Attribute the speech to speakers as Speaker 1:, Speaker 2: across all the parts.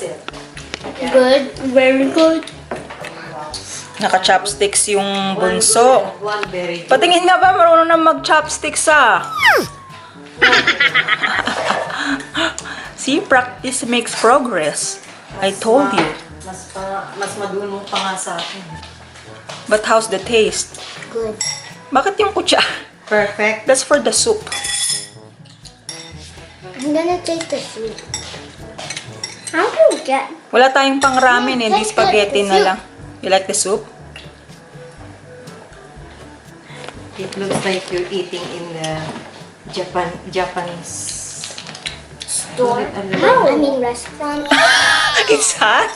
Speaker 1: it?
Speaker 2: Good. Very good.
Speaker 3: Naka-chopsticks yung bunso.
Speaker 1: One very good.
Speaker 3: Patingin nga ba marunong na mag-chopsticks ah? See, practice makes progress. I told you.
Speaker 1: Mas madunong pa nga sa akin.
Speaker 3: But how's the taste?
Speaker 2: Good.
Speaker 3: Bakit yung kutsa?
Speaker 1: Perfect.
Speaker 3: That's for the soup.
Speaker 2: I'm gonna taste the soup. How do you get?
Speaker 3: Wala tayong pang ramen eh. Di
Speaker 2: Let's
Speaker 3: spaghetti
Speaker 2: get the
Speaker 3: na
Speaker 2: soup.
Speaker 3: lang. You like the soup?
Speaker 1: It looks like you're eating in the Japanese
Speaker 2: Store?
Speaker 1: No.
Speaker 2: I mean restaurant.
Speaker 3: It's hot?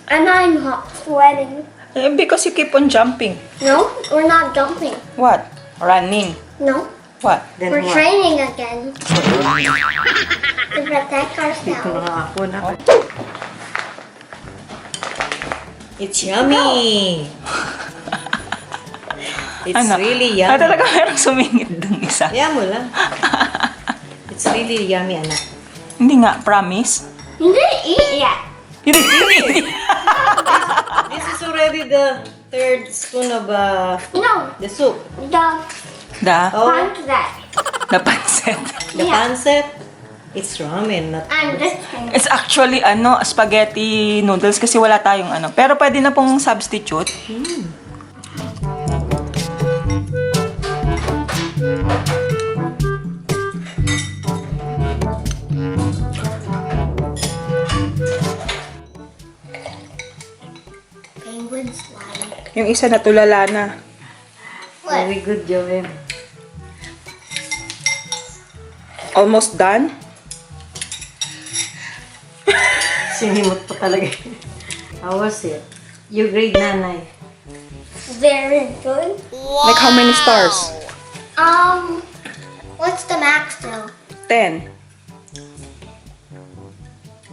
Speaker 2: And I'm hot sweating.
Speaker 3: Because you keep on jumping.
Speaker 2: No, we're not jumping.
Speaker 3: What? Running.
Speaker 2: No,
Speaker 3: What?
Speaker 1: Then
Speaker 2: we're
Speaker 1: what?
Speaker 2: training again. To protect
Speaker 1: Dito
Speaker 2: ourselves.
Speaker 1: na ako na. It's yummy. It's really yummy.
Speaker 3: Talaga merong sumingit dun isa.
Speaker 1: Kaya mo lang. It's really yummy, anak.
Speaker 3: Hindi nga, promise.
Speaker 2: You didn't eat yet.
Speaker 3: Hindi.
Speaker 1: This is already the third spoon of
Speaker 2: No,
Speaker 1: the soup.
Speaker 2: the
Speaker 1: Oh,
Speaker 2: pancake.
Speaker 3: The pancit.
Speaker 1: the
Speaker 2: Yeah.
Speaker 1: pancit. It's ramen, not
Speaker 2: And this thing.
Speaker 3: It's actually, spaghetti noodles kasi wala tayong ano. Pero pwede na pong substitute.
Speaker 2: Penguin slime.
Speaker 3: Yung isa natulala na.
Speaker 2: What?
Speaker 1: very good, Joem.
Speaker 3: Almost done.
Speaker 1: Sinimot pa talaga. How was it? You grade nanay.
Speaker 2: Very good.
Speaker 3: Like how many stars?
Speaker 2: What's the max though?
Speaker 3: 10.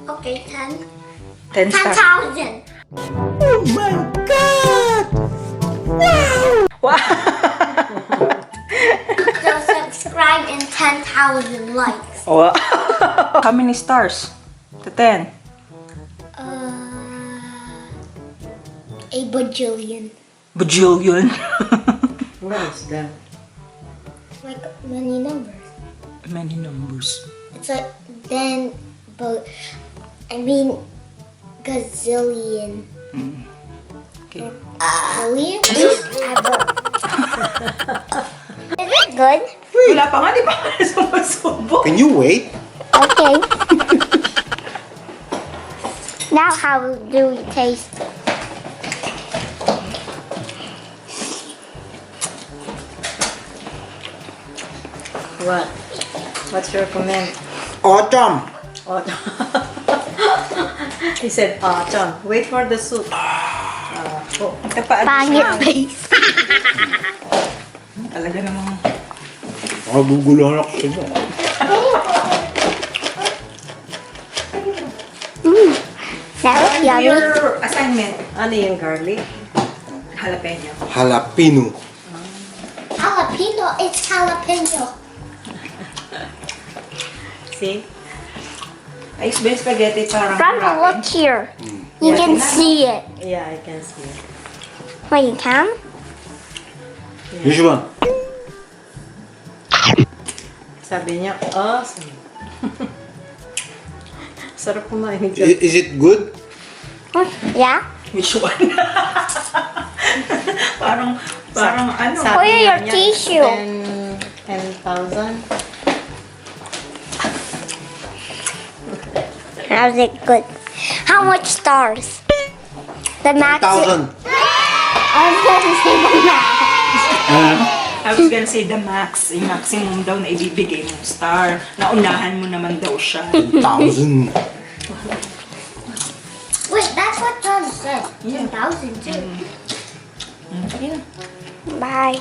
Speaker 2: Okay, 10.
Speaker 3: 10 stars.
Speaker 2: 10,000.
Speaker 3: Oh my God! Wow!
Speaker 2: So subscribe and 10,000 likes.
Speaker 3: Wow! How many stars? To 10.
Speaker 2: A bajillion.
Speaker 3: Bajillion.
Speaker 1: What is that?
Speaker 2: Like many numbers.
Speaker 3: Many numbers.
Speaker 2: It's like then, but I mean gazillion.
Speaker 3: Okay.
Speaker 2: Billion? Ever. Is it good?
Speaker 3: Wala pa nga, di ba? Sumasubok.
Speaker 4: Can you wait?
Speaker 2: Okay. Now how do we taste it?
Speaker 1: What? What's your comment?
Speaker 4: Autumn.
Speaker 1: Autumn. He said autumn. Wait for the soup. Oh.
Speaker 2: Pangit face.
Speaker 3: Talaga namang.
Speaker 4: Maguguluhan ako sa inyo.
Speaker 2: That was yummy.
Speaker 3: Your assignment.
Speaker 1: Ano yung garlic?
Speaker 3: Jalapeno.
Speaker 4: Jalapeno.
Speaker 2: Jalapeno, it's jalapeno.
Speaker 1: See?
Speaker 3: Ice based spaghetti parang
Speaker 2: Grandpa, look here. You can see it.
Speaker 1: Yeah, I can see it.
Speaker 2: Wait, you can?
Speaker 4: Which one?
Speaker 1: Sabi niya, awesome. Sarap kumain dyan.
Speaker 4: Is it good?
Speaker 2: Yeah?
Speaker 3: Which one? parang ano.
Speaker 1: Sabi
Speaker 2: Kuya, your
Speaker 1: niya,
Speaker 2: tissue.
Speaker 1: 10,000.
Speaker 2: How's it good? How much stars? The max.
Speaker 4: 1,000.
Speaker 2: I was gonna say the max.
Speaker 3: I was gonna say the max. Yung maximum daw na ibibigay mong star. Naunahan mo naman daw siya.
Speaker 4: 1,000.
Speaker 2: Wait, that's what John said.
Speaker 3: Yeah.
Speaker 2: 10,000 too.
Speaker 3: Yeah.
Speaker 2: Bye.